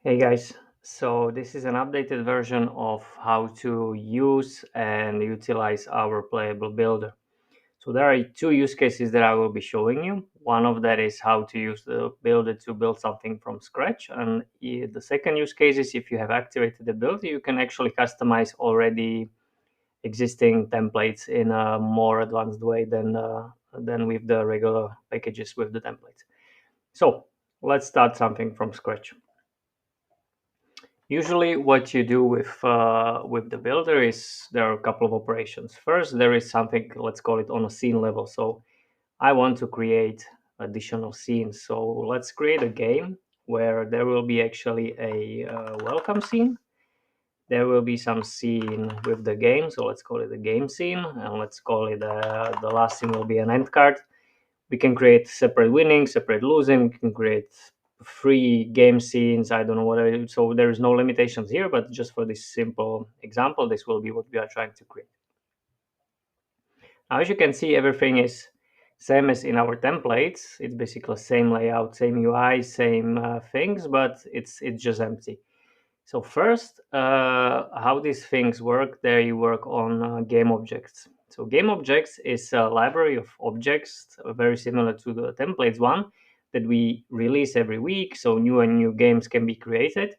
Hey guys, so this is an updated version of how to use and utilize our playable builder. So there are two use cases that I will be showing you. One of that is how to use the builder to build something from scratch, and the second use case is if you have activated the builder, you can actually customize already existing templates in a more advanced way than with the regular packages with the templates. So let's start something from scratch. Usually, what you do with the builder is there are a couple of operations. First, there is something, let's call it on a scene level. So I want to create additional scenes. So let's create a game where there will be actually a welcome scene. There will be some scene with the game. So let's call it a game scene, and let's call it the last scene will be an end card. We can create separate winning, separate losing. We can create free game scenes. I don't know what so there is no limitations here, but just for this simple example, this will be what we are trying to create. Now, as you can see, everything is same as in our templates. It's basically same layout, same UI, same things, but it's just empty. So first, how these things work, they work on game objects. So game objects is a library of objects very similar to the templates one that we release every week. So new and new games can be created.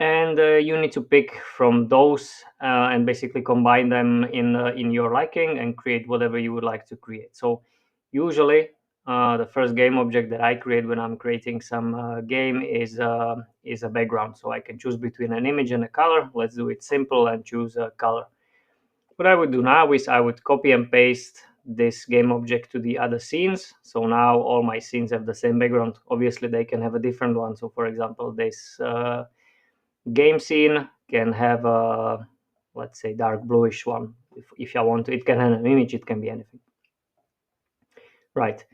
And you need to pick from those and basically combine them in your liking and create whatever you would like to create. So usually the first game object that I create when I'm creating some game is a background. So I can choose between an image and a color. Let's do it simple and choose a color. What I would do now is I would copy and paste this game object to the other scenes. So now all my scenes have the same background. Obviously, they can have a different one. So for example, this game scene can have a, let's say, dark bluish one. If I want to, it can have an image, it can be anything. Right.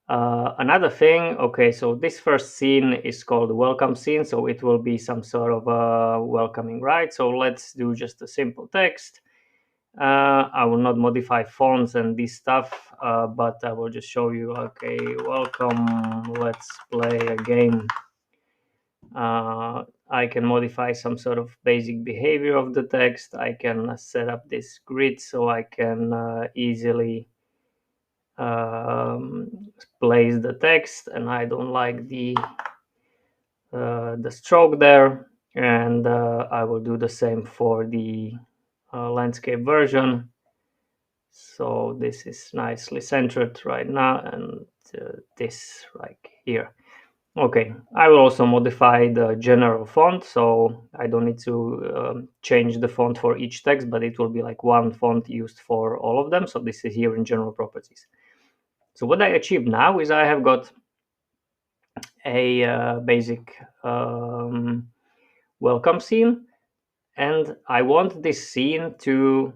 Another thing, okay, so this first scene is called the welcome scene, so it will be some sort of welcoming, right? So let's do just a simple text. I will not modify fonts and this stuff, but I will just show you, okay, welcome, let's play a game. I can modify some sort of basic behavior of the text. I can set up this grid so I can easily place the text, and I don't like the stroke there. And I will do the same for the landscape version. So this is nicely centered right now, and this right here. Okay, I will also modify the general font, so I don't need to change the font for each text, but it will be like one font used for all of them. So this is here in general properties. So what I achieved now is I have got a basic welcome scene, and I want this scene to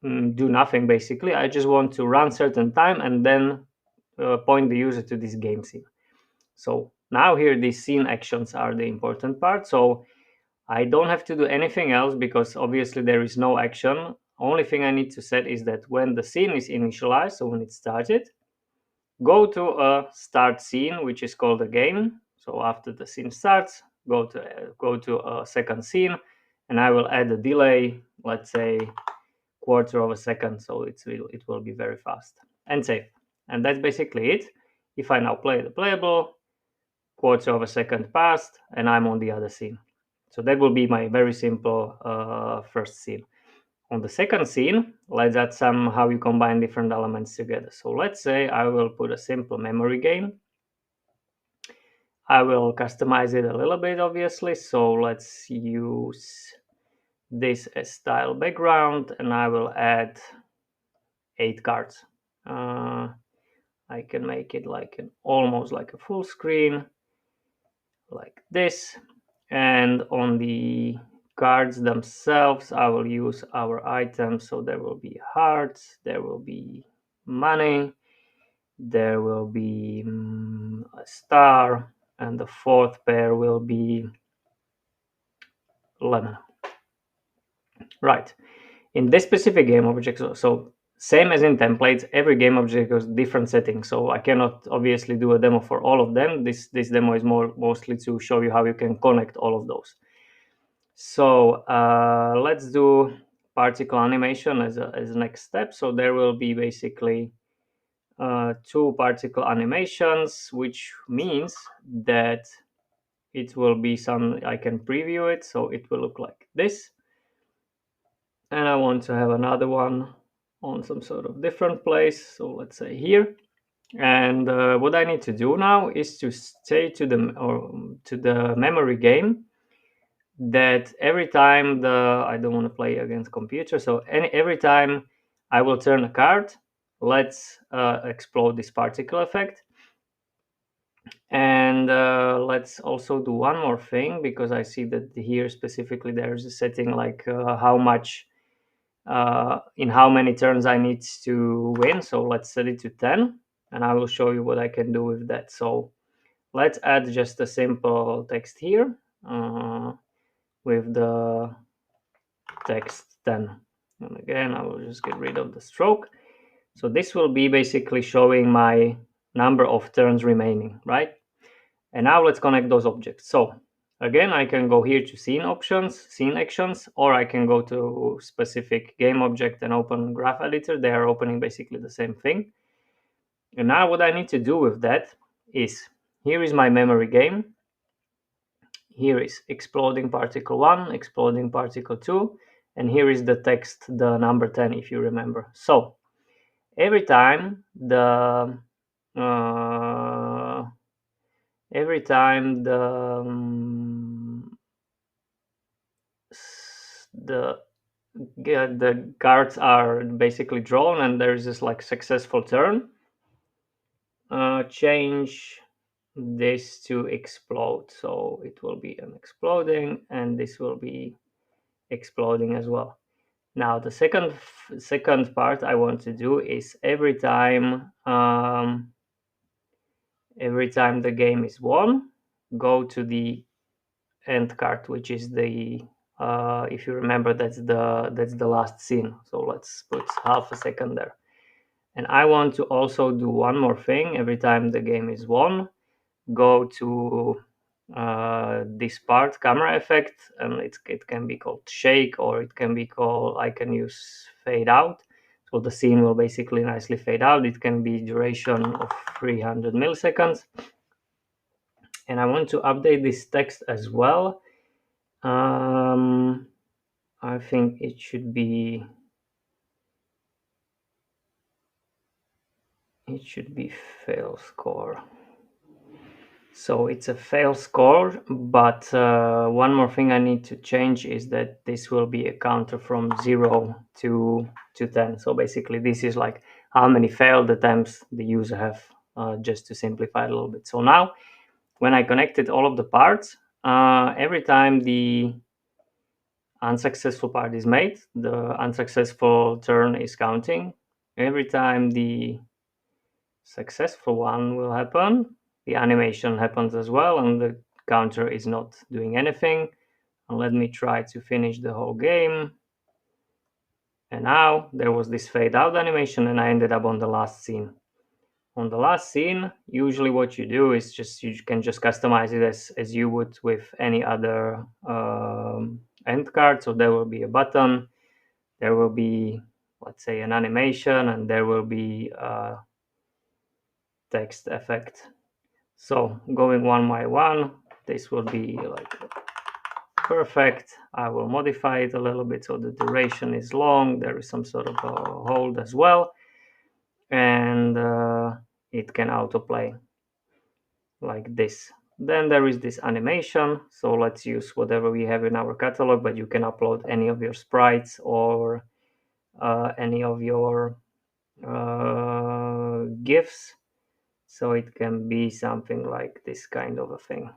do nothing basically. I just want to run certain time and then point the user to this game scene. So now here these scene actions are the important part. So I don't have to do anything else because obviously there is no action. Only thing I need to set is that when the scene is initialized, so when it started, go to a start scene, which is called a game. So after the scene starts, go to a second scene, and I will add a delay, let's say quarter of a second, so it will be very fast and safe. And that's basically it. If I now play the playable, quarter of a second passed, and I'm on the other scene. So that will be my very simple first scene. On the second scene, let's add some how you combine different elements together. So let's say I will put a simple memory game. I will customize it a little bit, obviously. So let's use this as style background, and I will add 8 cards. I can make it like almost like a full screen, like this. And on the cards themselves, I will use our items. So there will be hearts, there will be money, there will be a star, and the fourth pair will be lemon. Right. In this specific game object, so same as in templates, every game object has different settings, so I cannot obviously do a demo for all of them. This demo is mostly to show you how you can connect all of those. So let's do particle animation as a next step. So there will be basically 2 particle animations, which means that it will be some, I can preview it, so it will look like this. And I want to have another one on some sort of different place, so let's say here. And what I need to do now is to say to the memory game that every time I don't want to play against computer, so every time I will turn a card, let's explode this particle effect. And let's also do one more thing, because I see that here specifically there's a setting like how much in how many turns I need to win. So let's set it to 10, and I will show you what I can do with that. So let's add just a simple text here with the text 10. And again, I will just get rid of the stroke. So this will be basically showing my number of turns remaining, right? And now let's connect those objects. So again, I can go here to scene options, scene actions, or I can go to specific game object and open graph editor. They are opening basically the same thing. And now what I need to do with that is, here is my memory game. Here is exploding particle 1, exploding particle 2, and here is the text, the number 10, if you remember. So every time the every time the cards are basically drawn and there is this like successful turn, change this to explode, so it will be an exploding, and this will be exploding as well. Now the second part I want to do is every time the game is won, go to the end card, which is the if you remember, that's the last scene. So let's put half a second there. And I want to also do one more thing. Every time the game is won, go to this part, camera effect, and it can be called shake, or it can be called, I can use fade out. So the scene will basically nicely fade out. It can be duration of 300 milliseconds. And I want to update this text as well. I think it should be fail score. So it's a fail score, but one more thing I need to change is that this will be a counter from 0 to 10. So basically this is like how many failed attempts the user have, just to simplify it a little bit. So now when I connected all of the parts, every time the unsuccessful part is made, the unsuccessful turn is counting. Every time the successful one will happen, the animation happens as well, and the counter is not doing anything. And let me try to finish the whole game. And now there was this fade out animation, and I ended up on the last scene. On the last scene, usually what you do is you can just customize it as you would with any other end card. So there will be a button, there will be, let's say, an animation, and there will be a text effect. So going one by one, this will be like perfect. I will modify it a little bit so the duration is long. There is some sort of a hold as well, and it can autoplay like this. Then there is this animation, so let's use whatever we have in our catalog, but you can upload any of your sprites or any of your GIFs, so it can be something like this kind of a thing.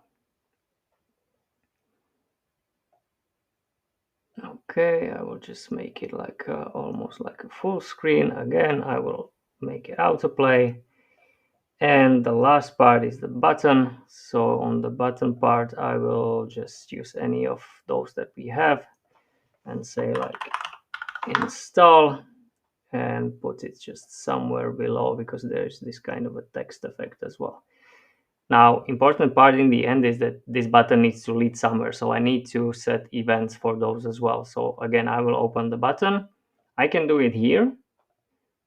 Okay, I will just make it like almost like a full screen. Again, I will make it autoplay. And the last part is the button. So on the button part, I will just use any of those that we have and say like install. and put it just somewhere below because there's this kind of a text effect as well. Now, important part in the end is that this button needs to lead somewhere. So I need to set events for those as well. So again, I will open the button. I can do it here.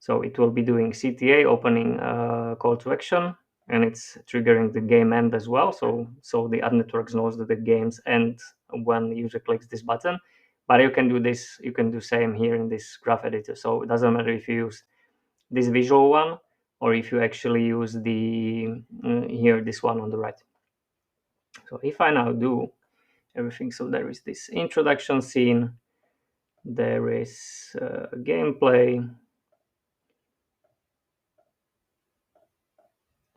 So it will be doing CTA, opening call to action, and it's triggering the game end as well. So the ad networks knows that the games end when the user clicks this button. But you can do this, you can do same here in this graph editor. So it doesn't matter if you use this visual one or if you actually use the here this one on the right. So if I now do everything, so there is this introduction scene, there is gameplay.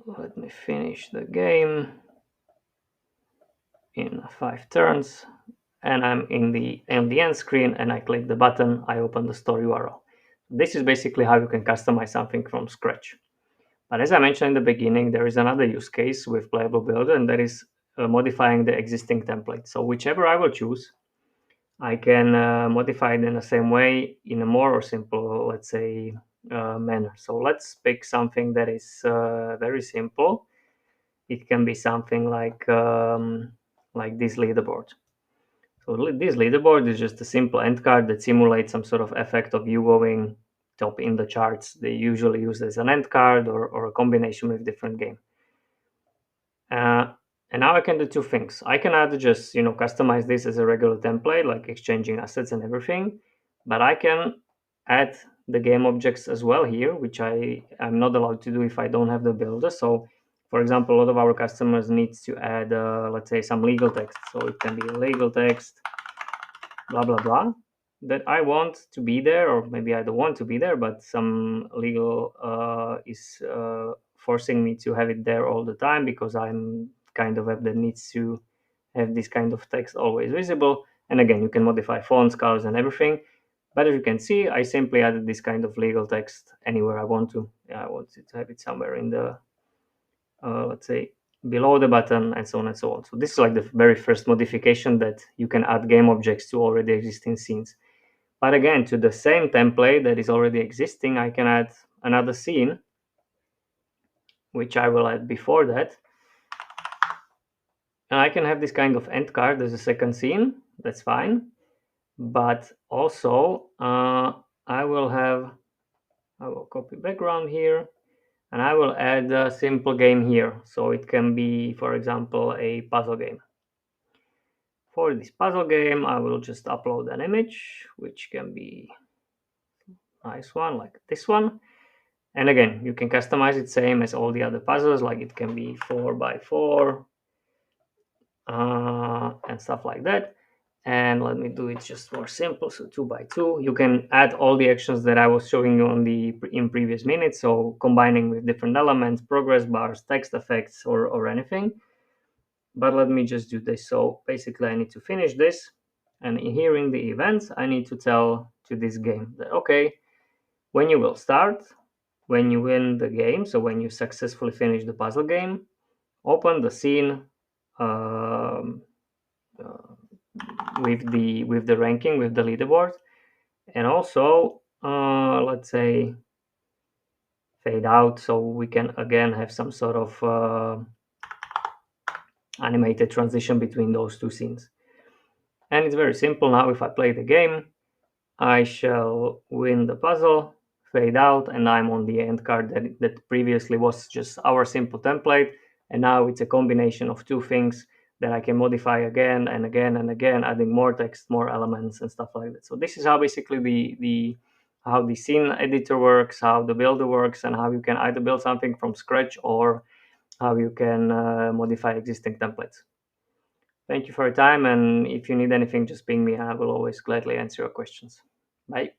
Let me finish the game in 5 turns, and I'm in the end screen, and I click the button, I open the store URL. This is basically how you can customize something from scratch. But as I mentioned in the beginning, there is another use case with Playable Builder, and that is modifying the existing template. So whichever I will choose, I can modify it in the same way in a more simple, let's say, manner. So let's pick something that is very simple. It can be something like this leaderboard. So this leaderboard is just a simple end card that simulates some sort of effect of you going top in the charts. They usually use as an end card or a combination with different game. And now I can do two things. I can either just customize this as a regular template, like exchanging assets and everything, but I can add the game objects as well here, which I'm not allowed to do if I don't have the builder. So for example, a lot of our customers needs to add let's say some legal text. So it can be legal text, blah blah blah, that I want to be there, or maybe I don't want to be there, but some legal is forcing me to have it there all the time because I'm kind of app that needs to have this kind of text always visible. And again, you can modify fonts, colors, and everything. But as you can see, I simply added this kind of legal text anywhere I want to. Yeah, I want to have it somewhere in the let's say below the button, and so on and so on. So this is like the very first modification that you can add game objects to already existing scenes. But again, to the same template that is already existing, I can add another scene, which I will add before that. And I can have this kind of end card as a second scene. That's fine. But also, I will copy background here, and I will add a simple game here. So it can be, for example, a puzzle game. For this puzzle game, I will just upload an image, which can be a nice one like this one. And again, you can customize it same as all the other puzzles, like it can be 4x4 and stuff like that. And let me do it just more simple, so 2x2. You can add all the actions that I was showing you in previous minutes, so combining with different elements, progress bars, text effects, or anything. But let me just do this. So basically I need to finish this, and here in the events I need to tell to this game that okay, when you will start, when you win the game, so when you successfully finish the puzzle game, open the scene um, uh, with the ranking, with the leaderboard, and also let's say fade out, so we can again have some sort of animated transition between those two scenes. And it's very simple now. If I play the game, I shall win the puzzle, fade out, and I'm on the end card that previously was just our simple template, and now it's a combination of two things that I can modify again and again and again, adding more text, more elements, and stuff like that. So this is how basically the how the scene editor works, how the builder works, and how you can either build something from scratch or how you can modify existing templates. Thank you for your time, and if you need anything, just ping me and I will always gladly answer your questions. Bye.